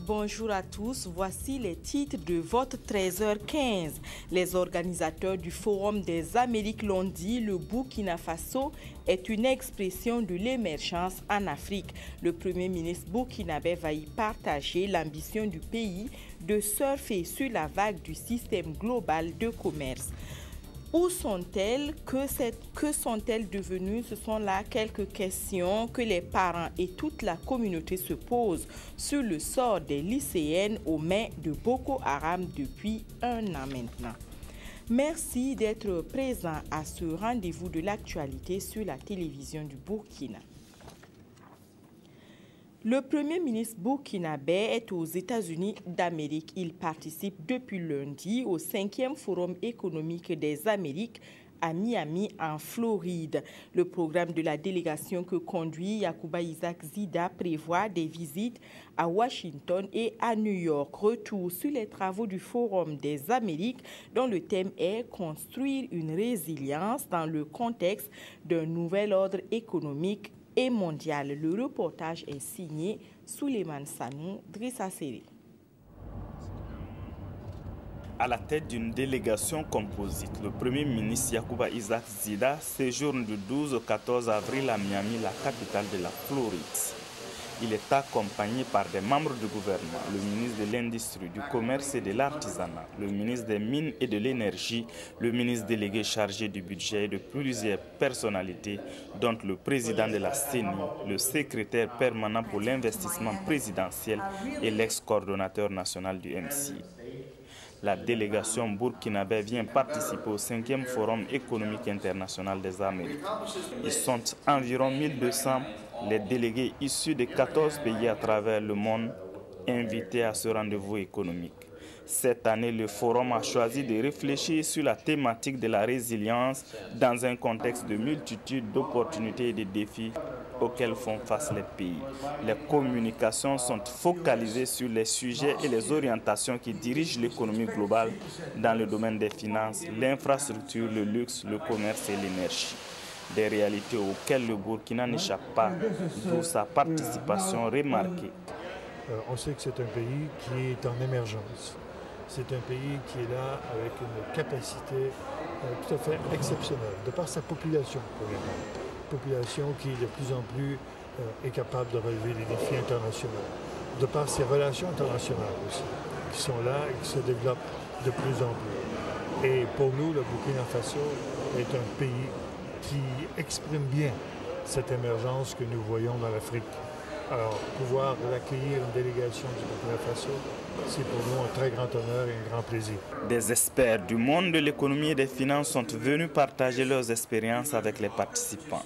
bonjour à tous. Voici les titres de votre 13h15. Les organisateurs du Forum des Amériques l'ont dit, le Burkina Faso est une expression de l'émergence en Afrique. Le Premier ministre burkinabé va y partager l'ambition du pays de surfer sur la vague du système global de commerce. Où sont-elles? Que sont-elles devenues? Ce sont là quelques questions que les parents et toute la communauté se posent sur le sort des lycéennes aux mains de Boko Haram depuis un an maintenant. Merci d'être présent à ce rendez-vous de l'actualité sur la télévision du Burkina. Le Premier ministre burkinabé est aux États-Unis d'Amérique. Il participe depuis lundi au 5e Forum économique des Amériques à Miami, en Floride. Le programme de la délégation que conduit Yacouba Isaac Zida prévoit des visites à Washington et à New York. Retour sur les travaux du Forum des Amériques dont le thème est « Construire une résilience dans le contexte d'un nouvel ordre économique et mondial ». Le reportage est signé Souleymane Sanou, Drissa Seri. À la tête d'une délégation composite, le Premier ministre Yacouba Isaac Zida séjourne du 12 au 14 avril à Miami, la capitale de la Floride. Il est accompagné par des membres du gouvernement, le ministre de l'Industrie, du Commerce et de l'Artisanat, le ministre des Mines et de l'Énergie, le ministre délégué chargé du budget et de plusieurs personnalités, dont le président de la CENI, le secrétaire permanent pour l'investissement présidentiel et l'ex-coordonnateur national du MCI. La délégation burkinabé vient participer au 5e Forum économique international des Amériques. Ils sont environ 1200 les délégués issus de 14 pays à travers le monde invités à ce rendez-vous économique. Cette année, le Forum a choisi de réfléchir sur la thématique de la résilience dans un contexte de multitude d'opportunités et de défis auxquels font face les pays. Les communications sont focalisées sur les sujets et les orientations qui dirigent l'économie globale dans le domaine des finances, l'infrastructure, le luxe, le commerce et l'énergie. Des réalités auxquelles le Burkina n'échappe pas, d'où sa participation remarquée. On sait que c'est un pays qui est en émergence. C'est un pays qui est là avec une capacité tout à fait exceptionnelle, de par sa population, population qui de plus en plus est capable de relever les défis internationaux, de par ses relations internationales aussi, qui sont là et qui se développent de plus en plus. Et pour nous, le Burkina Faso est un pays qui exprime bien cette émergence que nous voyons dans l'Afrique. Alors, pouvoir accueillir une délégation du Burkina Faso, c'est pour nous un très grand honneur et un grand plaisir. Des experts du monde de l'économie et des finances sont venus partager leurs expériences avec les participants.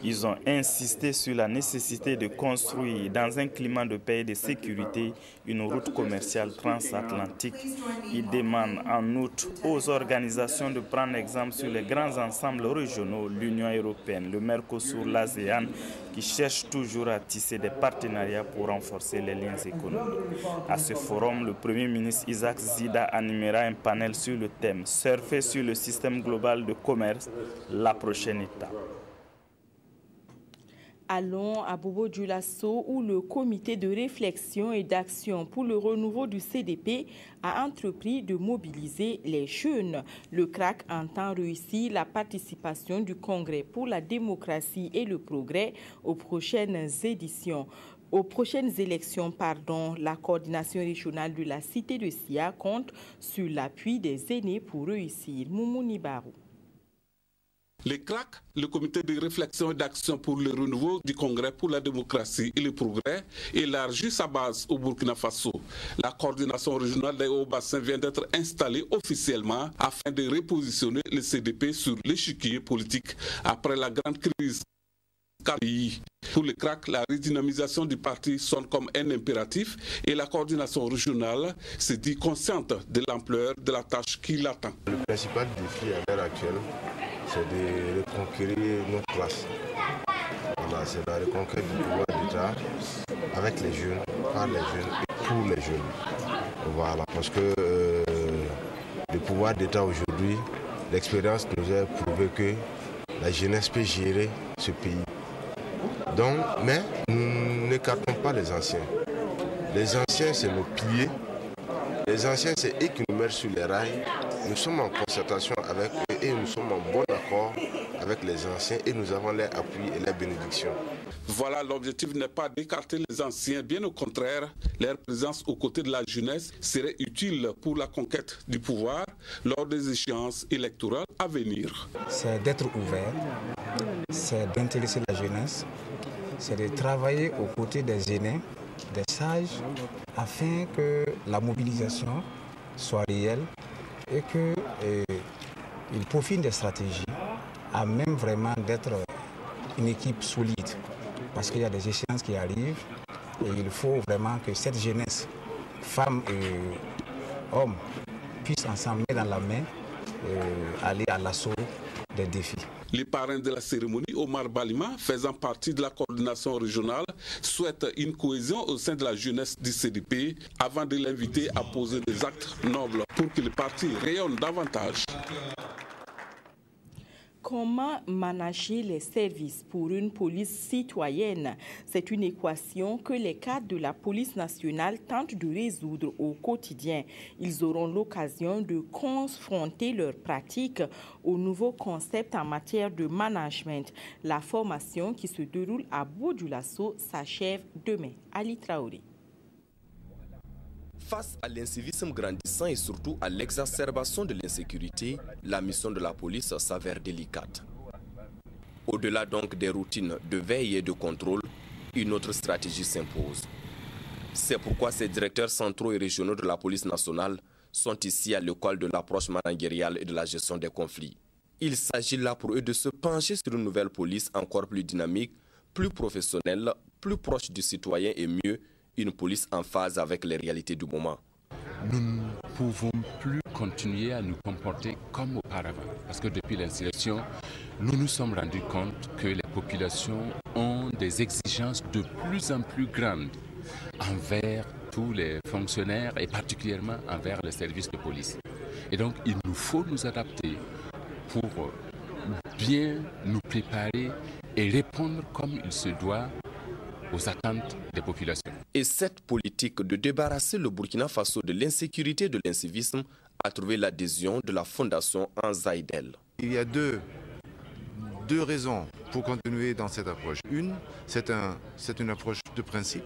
Ils ont insisté sur la nécessité de construire, dans un climat de paix et de sécurité, une route commerciale transatlantique. Ils demandent en outre aux organisations de prendre exemple sur les grands ensembles régionaux, l'Union européenne, le Mercosur, l'ASEAN, qui cherchent toujours à tisser des partenariats pour renforcer les liens économiques. À ce forum, le Premier ministre Isaac Zida animera un panel sur le thème « Surfer sur le système global de commerce, la prochaine étape ». Allons à Bobo-Dioulasso où le comité de réflexion et d'action pour le renouveau du CDP a entrepris de mobiliser les jeunes. Le CRAC entend réussir la participation du Congrès pour la démocratie et le progrès aux prochaines élections. La coordination régionale de la cité de Sia compte sur l'appui des aînés pour réussir. Moumouni Barou. Le CRAC, le comité de réflexion et d'action pour le renouveau du Congrès pour la démocratie et le progrès, élargit sa base au Burkina Faso. La coordination régionale des hauts-bassins vient d'être installée officiellement afin de repositionner le CDP sur l'échiquier politique après la grande crise. Pour le CRAC, la redynamisation du parti sonne comme un impératif et la coordination régionale se dit consciente de l'ampleur de la tâche qui l'attend. Le principal défi à l'heure actuelle, c'est de reconquérir notre place. Voilà, c'est la reconquête du pouvoir d'État avec les jeunes, par les jeunes et pour les jeunes. Voilà, parce que le pouvoir d'État aujourd'hui, l'expérience nous a prouvé que la jeunesse peut gérer ce pays. Donc, mais nous n'écartons pas les anciens. Les anciens, c'est nos piliers. Les anciens, c'est eux qui nous mettent sur les rails. Nous sommes en concertation avec eux et nous sommes en bon accord avec les anciens et nous avons leur appui et leur bénédiction. Voilà, l'objectif n'est pas d'écarter les anciens, bien au contraire, leur présence aux côtés de la jeunesse serait utile pour la conquête du pouvoir lors des échéances électorales à venir. C'est d'être ouvert, c'est d'intéresser la jeunesse, c'est de travailler aux côtés des aînés, des sages, afin que la mobilisation soit réelle et qu'ils profitent des stratégies, à même vraiment d'être une équipe solide. Parce qu'il y a des échéances qui arrivent et il faut vraiment que cette jeunesse, femmes et hommes, puissent ensemble, main dans la main, aller à l'assaut des défis. Les parrains de la cérémonie, Omar Balima, faisant partie de la coordination régionale, souhaitent une cohésion au sein de la jeunesse du CDP avant de l'inviter à poser des actes nobles pour que le parti rayonne davantage. Comment manager les services pour une police citoyenne? C'est une équation que les cadres de la police nationale tentent de résoudre au quotidien. Ils auront l'occasion de confronter leurs pratiques aux nouveaux concepts en matière de management. La formation qui se déroule à Bourg-du-Lasso s'achève demain. Ali Traoré. Face à l'incivisme grandissant et surtout à l'exacerbation de l'insécurité, la mission de la police s'avère délicate. Au-delà donc des routines de veille et de contrôle, une autre stratégie s'impose. C'est pourquoi ces directeurs centraux et régionaux de la police nationale sont ici à l'école de l'approche managériale et de la gestion des conflits. Il s'agit là pour eux de se pencher sur une nouvelle police encore plus dynamique, plus professionnelle, plus proche du citoyen et mieux, une police en phase avec les réalités du moment. Nous ne pouvons plus continuer à nous comporter comme auparavant. Parce que depuis l'insurrection, nous nous sommes rendus compte que les populations ont des exigences de plus en plus grandes envers tous les fonctionnaires et particulièrement envers les services de police. Et donc, il nous faut nous adapter pour bien nous préparer et répondre comme il se doit aux attentes des populations. Et cette politique de débarrasser le Burkina Faso de l'insécurité et de l'incivisme a trouvé l'adhésion de la fondation Anzaïdel. Il y a deux raisons pour continuer dans cette approche. Une, c'est une approche de principe,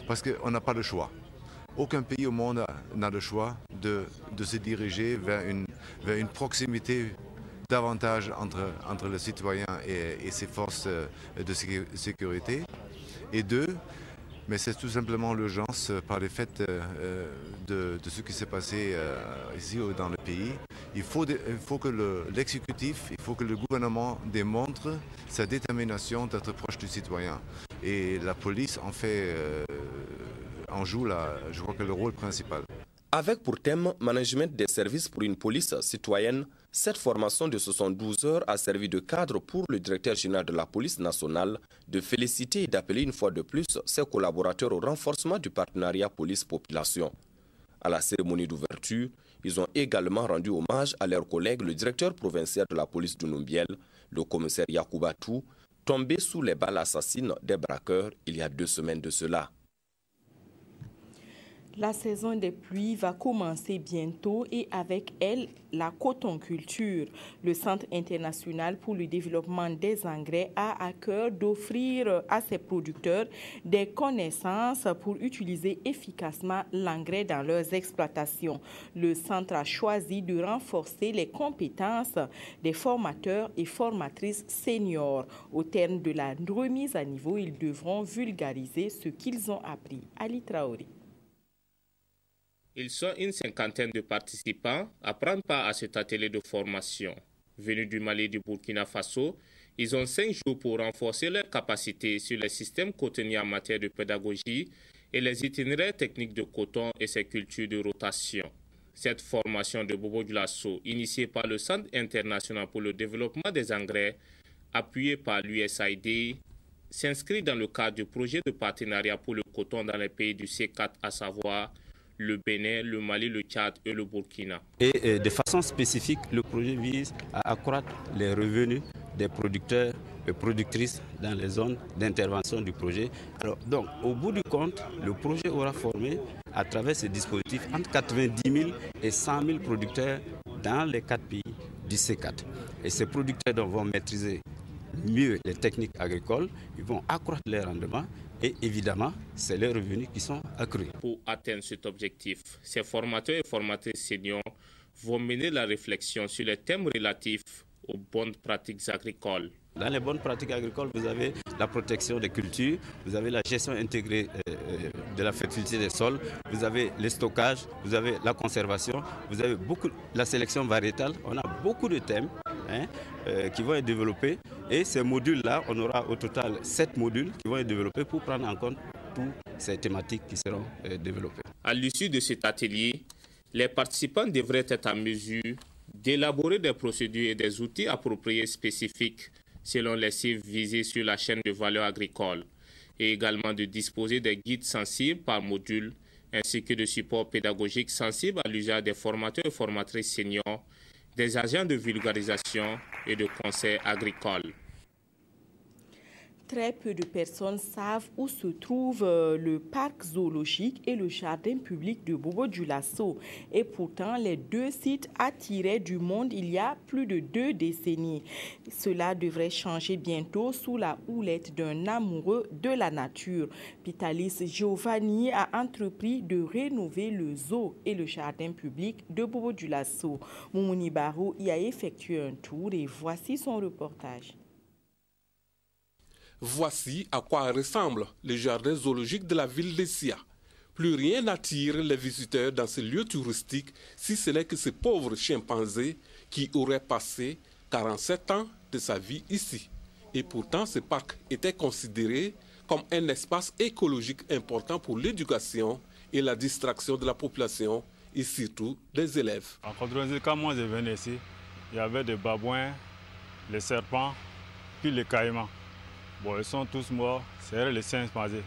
parce qu'on n'a pas le choix. Aucun pays au monde n'a le choix de se diriger vers une proximité davantage entre le citoyen et ses forces de sécurité. Et deux, mais c'est tout simplement l'urgence par les faits de ce qui s'est passé ici dans le pays. Il faut que l'exécutif, il faut que le gouvernement démontre sa détermination d'être proche du citoyen. Et la police en joue, je crois que le rôle principal. Avec pour thème « Management des services pour une police citoyenne », cette formation de 72 heures a servi de cadre pour le directeur général de la police nationale de féliciter et d'appeler une fois de plus ses collaborateurs au renforcement du partenariat police-population. À la cérémonie d'ouverture, ils ont également rendu hommage à leurs collègues, le directeur provincial de la police de Numbiel, le commissaire Yakoubatou, tombé sous les balles assassines des braqueurs il y a 2 semaines de cela. La saison des pluies va commencer bientôt et avec elle, la cotonculture. Le Centre international pour le développement des engrais a à cœur d'offrir à ses producteurs des connaissances pour utiliser efficacement l'engrais dans leurs exploitations. Le centre a choisi de renforcer les compétences des formateurs et formatrices seniors. Au terme de la remise à niveau, ils devront vulgariser ce qu'ils ont appris. Ali Traoré. Ils sont une cinquantaine de participants à prendre part à cet atelier de formation. Venus du Mali et du Burkina Faso, ils ont 5 jours pour renforcer leurs capacités sur les systèmes cotonniers en matière de pédagogie et les itinéraires techniques de coton et ses cultures de rotation. Cette formation de Bobo-Dioulasso, initiée par le Centre international pour le développement des engrais, appuyé par l'USAID, s'inscrit dans le cadre du projet de partenariat pour le coton dans les pays du C4, à savoir le Bénin, le Mali, le Tchad et le Burkina. Et de façon spécifique, le projet vise à accroître les revenus des producteurs et productrices dans les zones d'intervention du projet. Alors, donc, au bout du compte, le projet aura formé à travers ce dispositif entre 90 000 et 100 000 producteurs dans les 4 pays du C4. Et ces producteurs donc, vont maîtriser mieux les techniques agricoles, ils vont accroître leurs rendements et évidemment, c'est les revenus qui sont accrus. Pour atteindre cet objectif, ces formateurs et formatrices seniors vont mener la réflexion sur les thèmes relatifs aux bonnes pratiques agricoles. Dans les bonnes pratiques agricoles, vous avez la protection des cultures, vous avez la gestion intégrée de la fertilité des sols, vous avez le stockage, vous avez la conservation, vous avez la sélection variétale. On a beaucoup de thèmes qui vont être développés et ces modules-là, on aura au total 7 modules qui vont être développés pour prendre en compte toutes ces thématiques qui seront développées. À l'issue de cet atelier, les participants devraient être en mesure d'élaborer des procédures et des outils appropriés spécifiques selon les cibles visées sur la chaîne de valeur agricole et également de disposer des guides sensibles par module ainsi que de supports pédagogiques sensibles à l'usage des formateurs et formatrices seniors, des agents de vulgarisation et de conseils agricoles. Très peu de personnes savent où se trouve le parc zoologique et le jardin public de Bobo-Dioulasso. Et pourtant, les deux sites attiraient du monde il y a plus de 2 décennies. Cela devrait changer bientôt sous la houlette d'un amoureux de la nature. Pitalis Giovanni a entrepris de rénover le zoo et le jardin public de Bobo-Dioulasso. Moumouni Barou y a effectué un tour et voici son reportage. Voici à quoi ressemble le jardin zoologique de la ville de Sia. Plus rien n'attire les visiteurs dans ce lieu touristique, si ce n'est que ce pauvre chimpanzé qui aurait passé 47 ans de sa vie ici. Et pourtant, ce parc était considéré comme un espace écologique important pour l'éducation et la distraction de la population et surtout des élèves. En 90, quand moi je venais ici, il y avait des babouins, les serpents, puis les caïmans. Bon, ils sont tous morts, c'est les chimpanzés.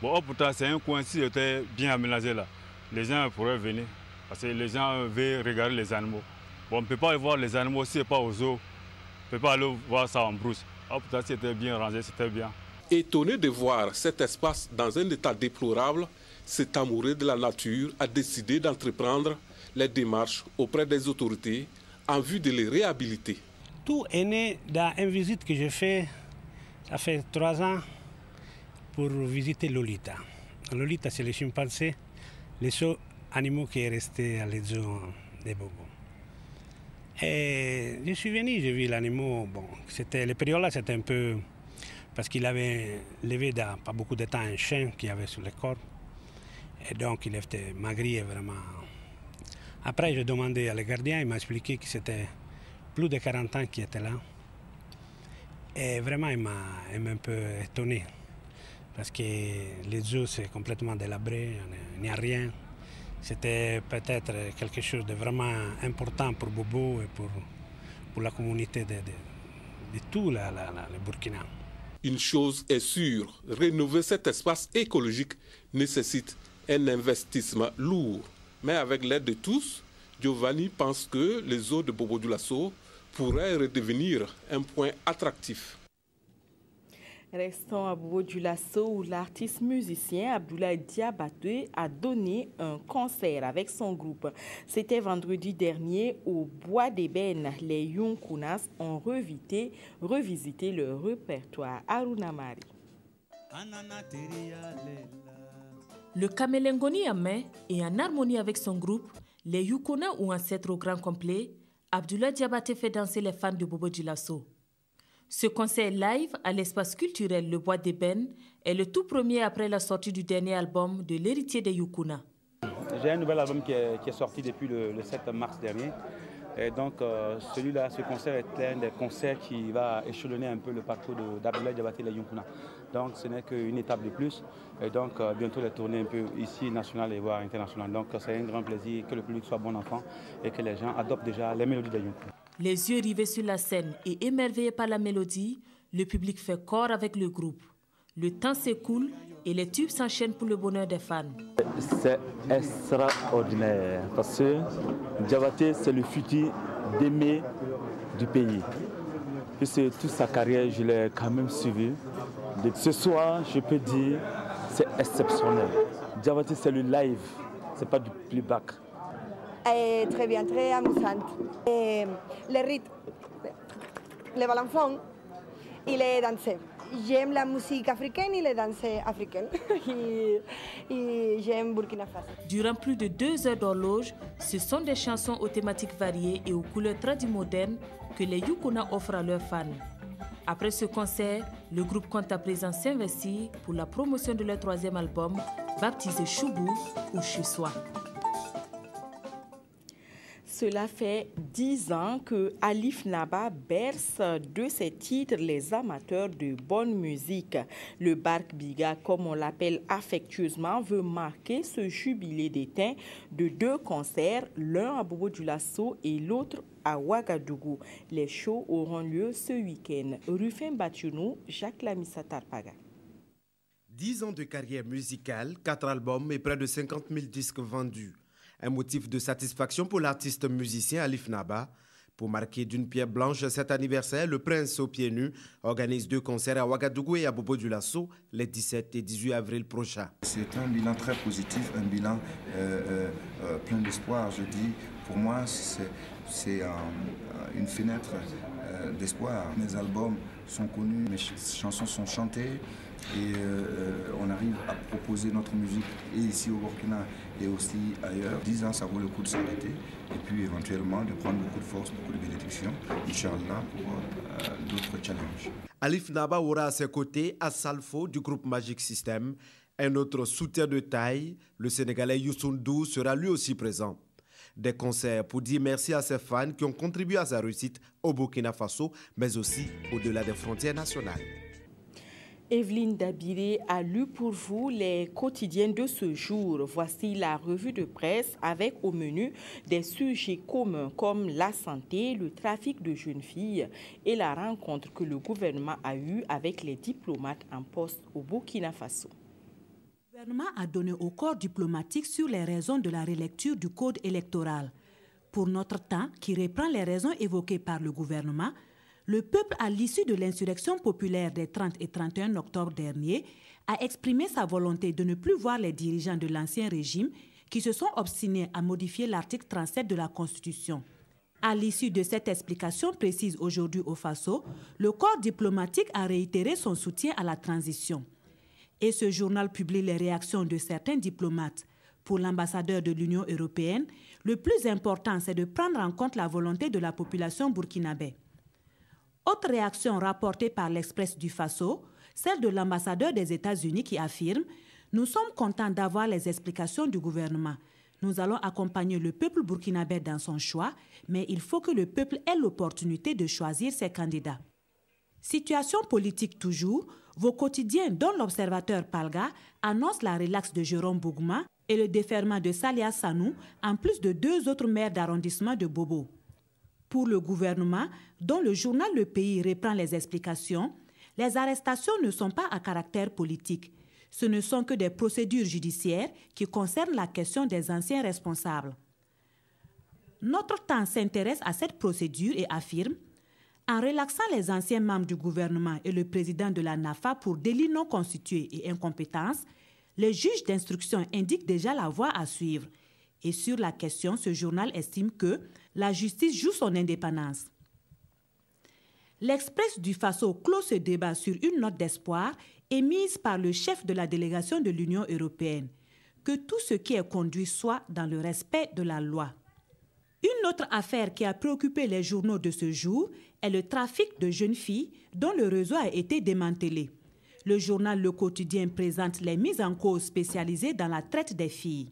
Bon, pourtant, c'est un coin qui était bien aménagé là. Les gens pourraient venir, parce que les gens veulent regarder les animaux. Bon, on ne peut pas aller voir les animaux si ce n'est pas au zoo. On ne peut pas aller voir ça en brousse. Pourtant, c'était bien rangé, c'était bien. Étonné de voir cet espace dans un état déplorable, cet amoureux de la nature a décidé d'entreprendre les démarches auprès des autorités en vue de les réhabiliter. Tout est né dans une visite que j'ai faite. Ça fait 3 ans pour visiter Lolita. Lolita, c'est les chimpanzés, les seuls animaux qui sont restés à l'exo des Bobo. Et je suis venu, j'ai vu l'animal. Bon, le période là, c'était un peu parce qu'il avait levé dans pas beaucoup de temps un chien qu'il avait sur le corps. Et donc, il était maigri vraiment. Après, j'ai demandé à le gardien, il m'a expliqué que c'était plus de 40 ans qu'il était là. Et vraiment, il m'a un peu étonné. Parce que les zoos, c'est complètement délabré, il n'y a rien. C'était peut-être quelque chose de vraiment important pour Bobo et pour la communauté de tout le Burkina. Une chose est sûre, rénover cet espace écologique nécessite un investissement lourd. Mais avec l'aide de tous, Giovanni pense que les eaux de Bobo-Dioulasso pourrait redevenir un point attractif. Restons à Bobo-Dioulasso où l'artiste musicien Abdoulaye Diabaté a donné un concert avec son groupe. C'était vendredi dernier au Bois d'Ébène. Les Yonkounas ont revisité leur répertoire. Aruna Mari. Le Kamélengoni en main et en harmonie avec son groupe, les Yukona ont un set au grand complet. Abdoulaye Diabaté fait danser les fans de Bobo-Dioulasso. Ce concert live à l'espace culturel Le Bois d'Ébène est le tout premier après la sortie du dernier album de l'héritier des Yukuna. J'ai un nouvel album qui est sorti depuis le 7 mars dernier. Et donc celui-là, ce concert est un des concerts qui va échelonner un peu le parcours d'Abdoulaye Diabaté et les Yukuna. Donc ce n'est qu'une étape de plus. Et donc bientôt les tournées un peu ici, nationales et voire internationales. Donc c'est un grand plaisir que le public soit bon enfant et que les gens adoptent déjà les mélodies des Yukuna. Les yeux rivés sur la scène et émerveillés par la mélodie, le public fait corps avec le groupe. Le temps s'écoule et les tubes s'enchaînent pour le bonheur des fans. C'est extraordinaire parce que Diabaté, c'est le futur d'aimer du pays. puisque toute sa carrière, je l'ai quand même suivi. Ce soir, je peux dire, c'est exceptionnel. Diabaté, c'est le live, c'est pas du playback. Très bien, très amusante. Le rythme, le balançon, il est dansé. J'aime la musique africaine et les danses africaines. et j'aime Burkina Faso. Durant plus de 2 heures d'horloge, ce sont des chansons aux thématiques variées et aux couleurs tradimodernes que les Yukona offrent à leurs fans. Après ce concert, le groupe compte à présent s'investir pour la promotion de leur 3e album, baptisé Choubou ou Chiswa. Cela fait 10 ans que Alif Naba berce de ses titres les amateurs de bonne musique. Le Bark Biga, comme on l'appelle affectueusement, veut marquer ce jubilé d'éteint de 2 concerts, l'un à Bobo-Dioulasso et l'autre à Ouagadougou. Les shows auront lieu ce week-end. Rufin Batiounou, Jacques Lamissa Tarpaga. 10 ans de carrière musicale, 4 albums et près de 50 000 disques vendus. Un motif de satisfaction pour l'artiste musicien Alif Naba. Pour marquer d'une pierre blanche cet anniversaire, le Prince aux pieds nus organise 2 concerts à Ouagadougou et à Bobo-Dioulasso les 17 et 18 avril prochains. C'est un bilan très positif, un bilan plein d'espoir. Je dis, pour moi, c'est une fenêtre d'espoir. Mes albums sont connus, mes chansons sont chantées et on arrive à proposer notre musique et ici au Burkina et aussi ailleurs. 10 ans, ça vaut le coup de s'arrêter et puis éventuellement de prendre beaucoup de force, beaucoup de bénédictions, Inch'Allah, pour d'autres challenges. Alif Naba aura à ses côtés Assalfo du groupe Magic System. Un autre soutien de taille, le Sénégalais Youssou N'Dour, sera lui aussi présent. Des concerts pour dire merci à ses fans qui ont contribué à sa réussite au Burkina Faso, mais aussi au-delà des frontières nationales. Evelyne Dabiré a lu pour vous les quotidiens de ce jour. Voici la revue de presse avec au menu des sujets communs comme la santé, le trafic de jeunes filles et la rencontre que le gouvernement a eue avec les diplomates en poste au Burkina Faso. Le gouvernement a donné au corps diplomatique sur les raisons de la relecture du code électoral. Pour notre temps, qui reprend les raisons évoquées par le gouvernement, le peuple, à l'issue de l'insurrection populaire des 30 et 31 octobre dernier, a exprimé sa volonté de ne plus voir les dirigeants de l'ancien régime qui se sont obstinés à modifier l'article 37 de la Constitution. À l'issue de cette explication précise aujourd'hui au Faso, le corps diplomatique a réitéré son soutien à la transition. Et ce journal publie les réactions de certains diplomates. Pour l'ambassadeur de l'Union européenne, le plus important, c'est de prendre en compte la volonté de la population burkinabé. Autre réaction rapportée par l'Express du Faso, celle de l'ambassadeur des États-Unis qui affirme « Nous sommes contents d'avoir les explications du gouvernement. Nous allons accompagner le peuple burkinabé dans son choix, mais il faut que le peuple ait l'opportunité de choisir ses candidats. » Situation politique toujours, vos quotidiens, dont l'Observateur Palga, annoncent la relaxe de Jérôme Bougouma et le déferment de Salia Sanou, en plus de 2 autres maires d'arrondissement de Bobo. Pour le gouvernement, dont le journal Le Pays reprend les explications, les arrestations ne sont pas à caractère politique. Ce ne sont que des procédures judiciaires qui concernent la question des anciens responsables. Notre temps s'intéresse à cette procédure et affirme « En relaxant les anciens membres du gouvernement et le président de la NAFA pour délits non constitués et incompétence, les juges d'instruction indiquent déjà la voie à suivre. » Et sur la question, ce journal estime que la justice joue son indépendance. L'Express du Faso clôt ce débat sur une note d'espoir émise par le chef de la délégation de l'Union européenne, que tout ce qui est conduit soit dans le respect de la loi. Une autre affaire qui a préoccupé les journaux de ce jour est le trafic de jeunes filles dont le réseau a été démantelé. Le journal Le Quotidien présente les mises en cause spécialisées dans la traite des filles.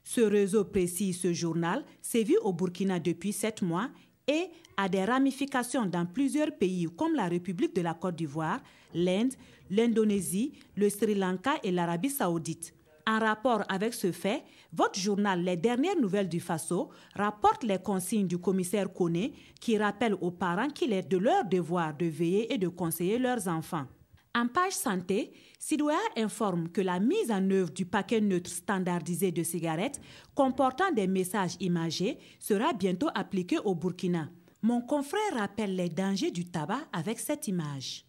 Ce réseau, précise ce journal, sévit au Burkina depuis 7 mois et a des ramifications dans plusieurs pays comme la République de la Côte d'Ivoire, l'Inde, l'Indonésie, le Sri Lanka et l'Arabie saoudite. En rapport avec ce fait, votre journal Les Dernières Nouvelles du Faso rapporte les consignes du commissaire Koné qui rappelle aux parents qu'il est de leur devoir de veiller et de conseiller leurs enfants. En page santé, Sidoya informe que la mise en œuvre du paquet neutre standardisé de cigarettes comportant des messages imagés sera bientôt appliquée au Burkina. Mon confrère rappelle les dangers du tabac avec cette image.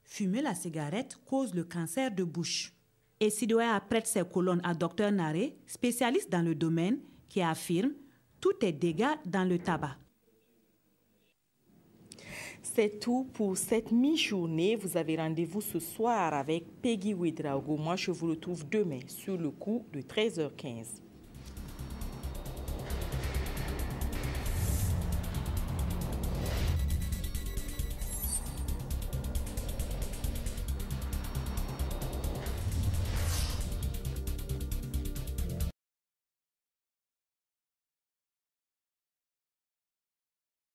Fumer la cigarette cause le cancer de bouche. Et Sidoya prête ses colonnes à Dr Naré, spécialiste dans le domaine, qui affirme « Tout est dégâts dans le tabac ». C'est tout pour cette mi-journée. Vous avez rendez-vous ce soir avec Peggy Ouedraogo. Moi, je vous retrouve demain sur le coup de 13h15.